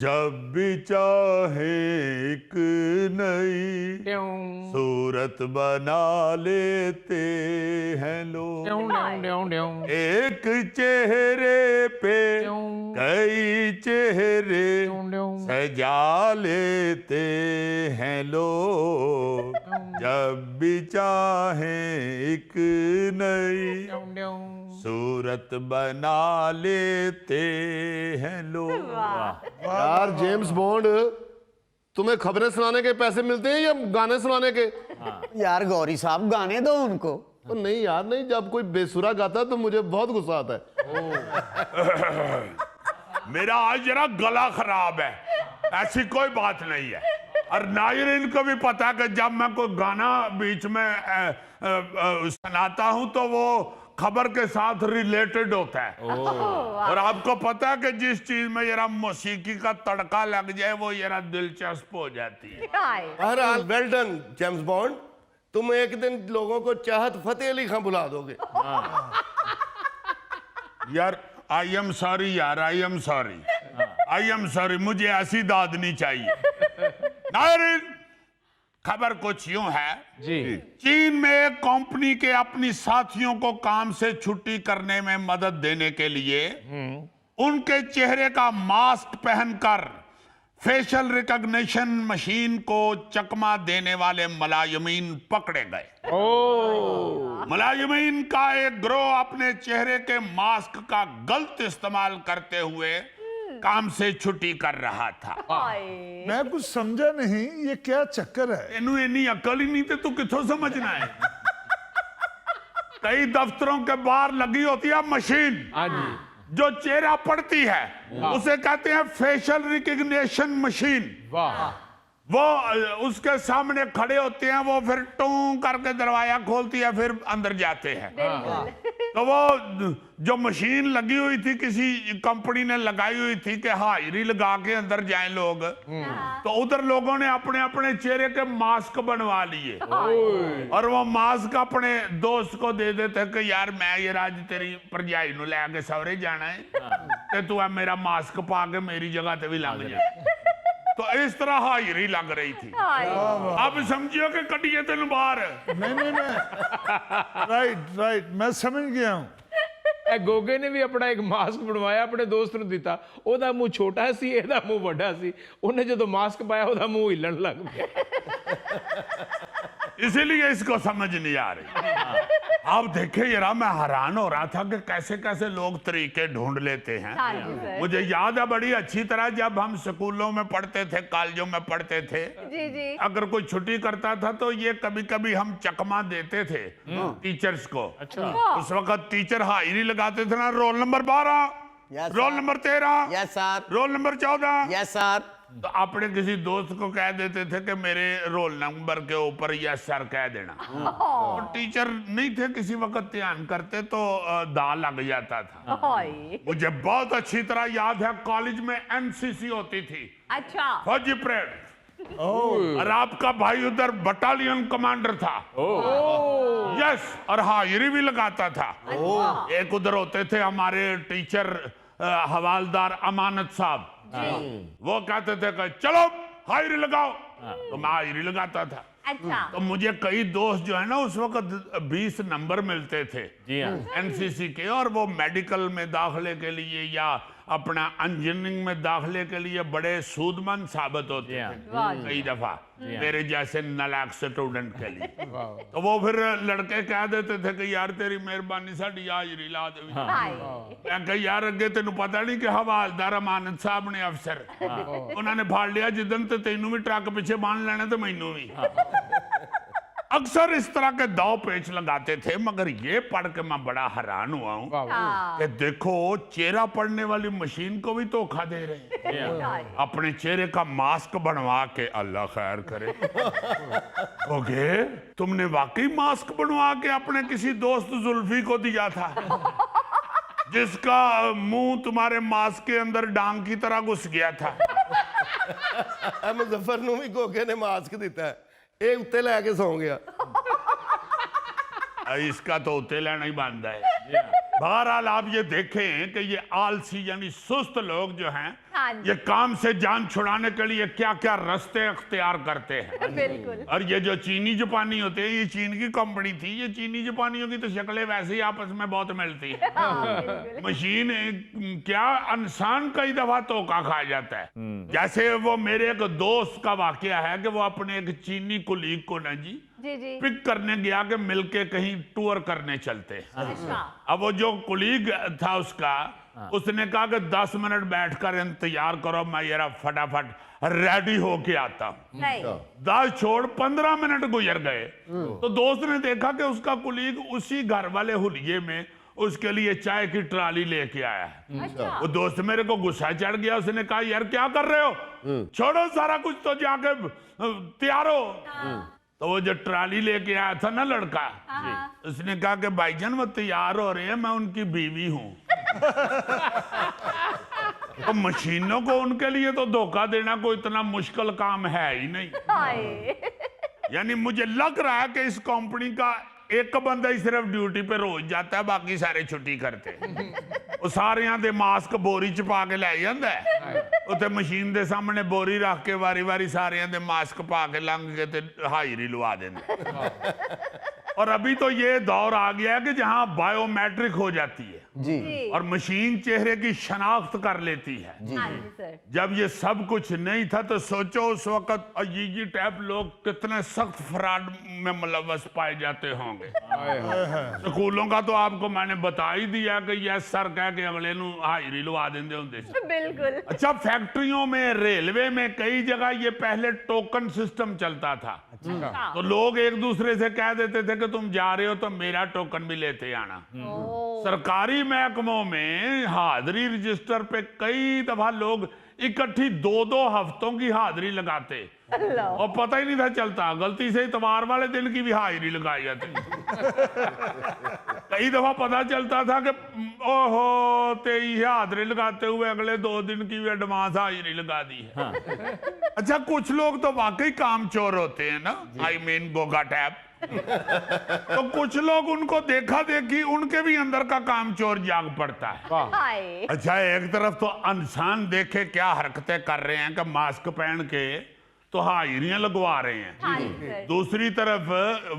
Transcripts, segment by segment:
जब भी चाहे एक नई सूरत बना लेते हैं लोग। एक चेहरे पे कई चेहरे सजा लेते हैं लोग। जब भी चाहे एक नई सूरत बना लेते हैं लोग। यार जेम्स बॉन्ड, तुम्हें खबरें सुनाने के पैसे मिलते हैं या गाने सुनाने के? यार गौरी साहब गाने दो उनको। तो नहीं यार नहीं, जब कोई बेसुरा गाता है तो मुझे बहुत गुस्सा आता है। मेरा आज जरा गला खराब है, ऐसी कोई बात नहीं है। और नाज़रीन को भी पता है कि जब मैं कोई गाना बीच में सुनाता हूं तो वो खबर के साथ रिलेटेड होता है। और आपको पता है कि जिस चीज में जरा मौसीकी का तड़का लग जाए वो जरा दिलचस्प हो जाती है। बहरहाल वेल डन जेम्स बॉन्ड, तुम एक दिन लोगों को चाहत फतेह अली खां बुला दोगे। यार आई एम सॉरी यार, I am sorry, I am sorry, मुझे ऐसी दाद नहीं चाहिए। नाज़रीन, खबर कुछ यूं है जी। चीन में एक कंपनी के अपनी साथियों को काम से छुट्टी करने में मदद देने के लिए उनके चेहरे का मास्क पहनकर फेशियल रिकॉग्निशन मशीन को चकमा देने वाले मुलाजिमीन पकड़े गए। मुलाजिमीन का एक गिरोह अपने चेहरे के मास्क का गलत इस्तेमाल करते हुए काम से छुट्टी कर रहा था। मैं कुछ समझा नहीं, ये क्या चक्कर है? इनू इन्नी अकल ही नहीं थे, तू किथों समझना है? कई दफ्तरों के बाहर लगी होती है मशीन जो चेहरा पढ़ती है, उसे कहते हैं फेशियल रिकॉग्निशन मशीन। वो उसके सामने खड़े होते हैं, वो फिर टूं करके दरवाजा खोलती है, फिर अंदर जाते हैं। तो वो जो मशीन लगी हुई थी, किसी कंपनी ने लगाई हुई थी कि हाजिरी लगा के अंदर जाएं लोग, तो उधर लोगों ने अपने अपने चेहरे के मास्क बनवा लिए और वो मास्क अपने दोस्त को दे देते कि यार मैं ये आज तेरी भरजाई नूं लैके सौरे जाना है ते तू मेरा मास्क पा के मेरी जगह ते भी लग जाए। तो इस तरह हाजिरी लग रही थी। अब समझियो कि कटिए तेन बाहर। नहीं, राइट राइट, मैं समझ गया हूँ। गोगे ने भी अपना एक मास्क बनवाया, अपने दोस्त ਨੂੰ ਦਿੱਤਾ। ਉਹਦਾ ਮੂੰਹ ਛੋਟਾ ਸੀ, ਇਹਦਾ ਮੂੰਹ ਵੱਡਾ ਸੀ। ਉਹਨੇ ਜਦੋਂ ਮਾस्क ਪਾਇਆ ਉਹਦਾ ਮੂੰਹ ਹਿੱਲਣ ਲੱਗ ਪਿਆ। इसीलिए इसको समझ नहीं आ रही। आप देखे यार, मैं हैरान हो रहा था कि कैसे कैसे लोग तरीके ढूंढ लेते हैं। मुझे याद है बड़ी अच्छी तरह, जब हम स्कूलों में पढ़ते थे, कॉलेजों में पढ़ते थे, अगर कोई छुट्टी करता था तो ये कभी कभी हम चकमा देते थे टीचर्स को। उस वक्त टीचर हाजिरी लगाते थे ना, roll number 12, roll number 13, yes sir, roll number 14, yes sir. तो अपने किसी दोस्त को कह देते थे कि मेरे रोल नंबर के ऊपर यस सर कह देना। तो टीचर नहीं थे किसी वक्त ध्यान करते तो दाल लग जाता था। मुझे बहुत अच्छी तरह याद है, कॉलेज में एनसीसी होती थी, अच्छा, फौजी परेड। और आपका भाई उधर बटालियन कमांडर था। यस, और हाजिरी भी लगाता था। एक उधर होते थे हमारे टीचर हवालदार अमानत साहब, वो कहते थे कि चलो हाजिरी लगाओ, तो मैं हाजिरी लगाता था। अच्छा। तो मुझे कई दोस्त जो है ना, उस वक्त 20 नंबर मिलते थे एनसीसी के, और वो मेडिकल में दाखिले के लिए या अपना इंजीनियरिंग में दाखिले के लिए बड़े सूदमंद साबित होते थे कई दफा मेरे जैसे नालायक स्टूडेंट के लिए। तो वो फिर लड़के कह देते थे कि यार तेरी मेहरबानी साडी हाजिरी ला दे। मैं कहा यार अगे तेन पता नहीं कि हवालदार अमानत साहब ने अफसर उन्होंने फाड़ लिया जिदन तो तेनू भी ट्रक पीछे बांध लेना तो मैनू भी। अक्सर इस तरह के दाव पेच लगाते थे, मगर ये पढ़ के मैं बड़ा हैरान हुआ हूँ कि देखो चेहरा पढ़ने वाली मशीन को भी धोखा दे रहे हैं। अपने चेहरे का मास्क बनवा के, अल्लाह खैर करे। ओके, तुमने वाकई मास्क बनवा के अपने किसी दोस्त जुल्फी को दिया था जिसका मुंह तुम्हारे मास्क के अंदर डांग की तरह घुस गया था। मुजफ्फर नूं भी गोगे ने मास्क दिता है, ये उत्ते लैके सौ गया। इसका तो उत्ते लेना ही बनता है। बहरहाल आप ये देखें कि ये आलसी यानी सुस्त लोग जो हैं हाँ जी ये काम से जान छुड़ाने के लिए क्या क्या रास्ते अख्तियार करते हैं। बिल्कुल और ये जो चीनी जापानी होते हैं, ये चीन की कंपनी थी, ये चीनी जापानियों की तो शक्लें वैसे ही आपस में बहुत मिलती है। हाँ, बिल्कुल मशीन क्या इंसान कई दफा धोखा खा जाता है। जैसे वो मेरे एक दोस्त का वाकया है कि वो अपने एक चीनी कुलीग को ना जी जी जी पिक करने गया कि मिलके कहीं टूर करने चलते हैं। अच्छा अब वो जो कुलीग था उसका, उसने कहा कि 10 मिनट बैठकर इंतजार करो, मैं जरा फटाफट रेडी होके आता हूँ। नहीं 10 छोड़ 15 मिनट गुजर गए तो दोस्त ने देखा कि उसका कुलीग उसी घर वाले हुलिये में उसके लिए चाय की ट्राली लेके आया है। अच्छा वो दोस्त मेरे को गुस्सा चढ़ गया, उसने कहा यार क्या कर रहे हो, छोड़ो सारा कुछ तो जाके तैयार हो। तो वो जो ट्राली लेके आया था ना लड़का, उसने कहा कि भाईजान वो तैयार हो रहे हैं, मैं उनकी बीवी हूं। तो मशीनों को उनके लिए तो धोखा देना कोई इतना मुश्किल काम है ही नहीं। हाय यानी मुझे लग रहा है कि इस कंपनी का एक बंदा ही सिर्फ ड्यूटी पे रोज जाता है, बाकी सारे छुट्टी करते हैं। वो सारे दे मास्क बोरी च पा के लै जांदा है, उत्थे मशीन दे सामने बोरी रख के वारी वारी सारे दे मास्क पा के लंघ के ते हाजिरी लवा देंगे। और अभी तो ये दौर आ गया है कि जहां बायोमेट्रिक हो जाती है जी और मशीन चेहरे की शनाख्त कर लेती है। हाँ जी सर जब ये सब कुछ नहीं था तो सोचो उस वक्त अजीजी टाइप लोग कितने सख्त फ्रॉड में मुलव्वस पाए जाते होंगे। स्कूलों का तो आपको मैंने बता ही दिया कि यह सर कह के अगले नू हाजिरी लवा देंगे होंगे। बिल्कुल अच्छा, फैक्ट्रियों में, रेलवे में कई जगह ये पहले टोकन सिस्टम चलता था। तो लोग एक दूसरे से कह देते थे कि तुम जा रहे हो तो मेरा टोकन भी लेते आना। सरकारी महकमों में हाजिरी रजिस्टर पे कई दफा लोग इकट्ठी 2-2 हफ्तों की हाजिरी लगाते और पता ही नहीं था चलता, गलती से इतवार वाले दिन की भी हाजिरी लगाई जाती। कई दफा पता चलता था कि ओहो 23 हाजिरी लगाते हुए अगले 2 दिन की भी एडवांस हाजिरी लगा दी है। अच्छा, कुछ लोग तो वाकई कामचोर होते हैं ना, आई मीन गोगा टैप। तो कुछ लोग उनको देखा देखी उनके भी अंदर का कामचोर जाग पड़ता है। हाय अच्छा, एक तरफ तो इंसान देखे क्या हरकतें कर रहे हैं कि मास्क पहन के तो हाजिरियां लगवा रहे हैं। हाँ जी सर दूसरी तरफ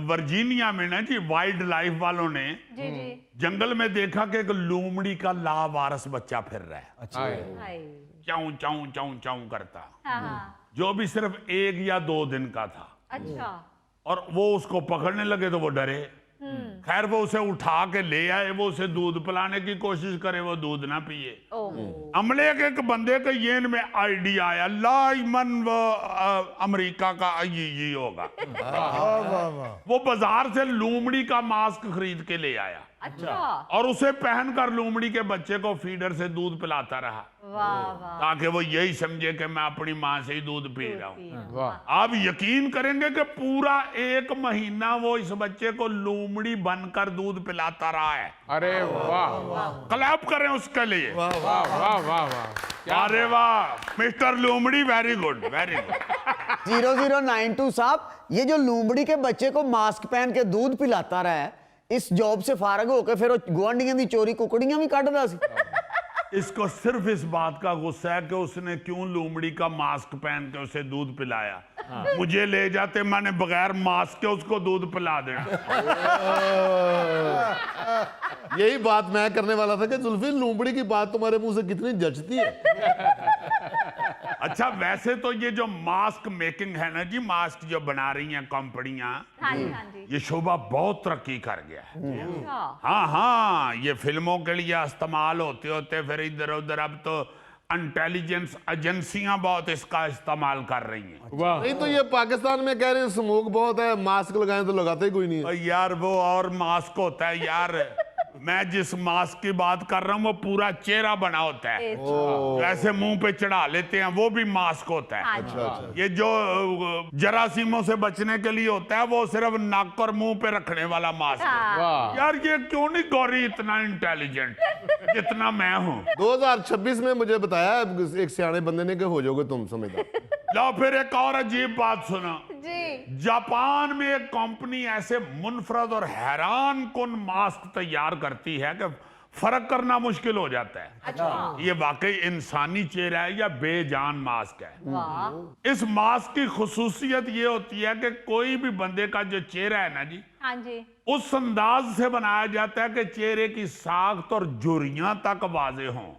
वर्जीनिया में ना जी वाइल्ड लाइफ वालों ने जी जी जंगल में देखा कि एक लोमड़ी का लावारस बच्चा फिर रहा है, हाय चाऊ चाऊ चाऊ चाऊ करता, हाँ हाँ जो भी सिर्फ 1 या 2 दिन का था। अच्छा और वो उसको पकड़ने लगे तो वो डरे। खैर वो उसे उठा के ले आए, वो उसे दूध पिलाने की कोशिश करे, वो दूध ना पिए। अमले के एक बंदे के ये इनमें आइडिया आया, लाइमन वो अमेरिका का ये होगा। वो बाजार से लोमड़ी का मास्क खरीद के ले आया। अच्छा और उसे पहनकर लोमड़ी के बच्चे को फीडर से दूध पिलाता रहा, वाह वाह ताकि वो यही समझे कि मैं अपनी माँ से ही दूध पी रहा हूँ। वाह आप यकीन करेंगे कि पूरा 1 महीना वो इस बच्चे को लोमड़ी बनकर दूध पिलाता रहा है। अरे वाह क्लैप करें उसके लिए। वाह वाह वाह वाह अरे वाह मिस्टर लोमड़ी, वेरी गुड वेरी गुड। 0092 साहब, ये जो लूमड़ी के बच्चे को मास्क पहन के दूध पिलाता रहा है, इस जॉब से फारग होकर फिर गुआंढियों की चोरी कुकड़ियां भी कटदा सी। इसको सिर्फ इस बात का गुस्सा है कि उसने क्यों लोमड़ी का मास्क पहन के उसे दूध पिलाया। मुझे ले जाते, मैंने बगैर मास्क के उसको दूध पिला देना। यही बात मैं करने वाला था कि जुल्फी, लोमड़ी की बात तुम्हारे मुंह से कितनी जचती है। अच्छा, वैसे तो ये जो मास्क मेकिंग है ना जी, मास्क जो बना रही हैं कंपनियां, हाँ जी ये शोभा बहुत तरक्की कर गया है। अच्छा हाँ हाँ, ये फिल्मों के लिए इस्तेमाल होते होते फिर इधर उधर अब तो इंटेलिजेंस एजेंसियां बहुत इसका इस्तेमाल कर रही हैं। वाह नहीं तो ये पाकिस्तान में कह रहे हैं स्मोक बहुत है, मास्क लगाएं तो लगाते ही कोई नहीं है। और यार वो और मास्क होता है यार, मैं जिस मास्क की बात कर रहा हूँ वो पूरा चेहरा बना होता है, जैसे मुंह पे चढ़ा लेते हैं, वो भी मास्क होता है। अच्छा अच्छा। ये जो जरासीमों से बचने के लिए होता है वो सिर्फ नाक और मुंह पे रखने वाला मास्क है। वाह यार ये क्यों नहीं गौरी इतना इंटेलिजेंट जितना मैं हूँ। 2026 में मुझे बताया एक सियाने बंदे ने कि हो जाओगे तुम, समझदार। लो फिर एक और अजीब बात सुनो जी जापान में एक कंपनी ऐसे मुनफरद और हैरान कुन मास्क तैयार करती है कि फर्क करना मुश्किल हो जाता है अच्छा ये वाकई इंसानी चेहरा है या बेजान मास्क है। वाह इस मास्क की खुसूसियत ये होती है कि कोई भी बंदे का जो चेहरा है ना जी, हाँ जी उस अंदाज से बनाया जाता है कि चेहरे की साख्त और झुर्रियां तक वाजे हों।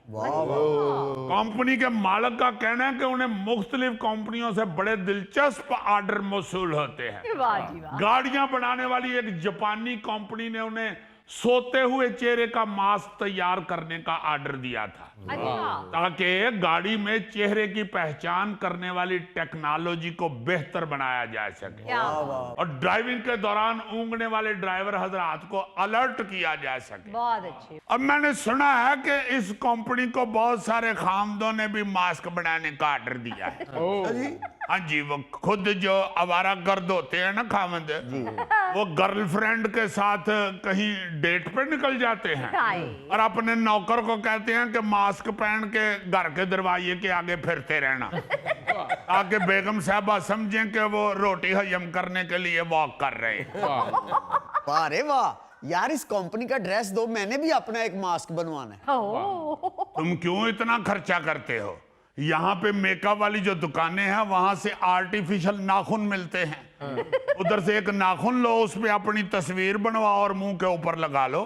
कंपनी के मालिक का कहना है कि उन्हें मुख्तलिफ कंपनियों से बड़े दिलचस्प ऑर्डर मौसूल होते हैं। वाह जी वाह गाड़ियां बनाने वाली एक जापानी कंपनी ने उन्हें सोते हुए चेहरे का मास्क तैयार करने का ऑर्डर दिया था अच्छा ताकि गाड़ी में चेहरे की पहचान करने वाली टेक्नोलॉजी को बेहतर बनाया जा सके क्या और ड्राइविंग के दौरान ऊँगने वाले ड्राइवर हजरात को अलर्ट किया जा सके। बहुत अच्छी अब मैंने सुना है कि इस कंपनी को बहुत सारे खामदों ने भी मास्क बनाने का ऑर्डर दिया है। हाँ जी, वो खुद जो आवारा गर्द होते हैं ना खामद, वो गर्लफ्रेंड के साथ कहीं डेट पे निकल जाते हैं हाय और अपने नौकर को कहते हैं कि मास्क पहन के घर के दरवाजे के आगे फिरते रहना ताकि बेगम साहबा समझें कि वो रोटी हजम करने के लिए वॉक कर रहे हैं। वाह रे वाह यार, इस कंपनी का ड्रेस दो, मैंने भी अपना एक मास्क बनवाना है। ओह तुम क्यों इतना खर्चा करते हो? यहाँ पे मेकअप वाली जो दुकानें हैं वहां से आर्टिफिशियल नाखून मिलते हैं, उधर से एक नाखून लो, उस पे अपनी तस्वीर बनवाओ और मुंह के ऊपर लगा लो।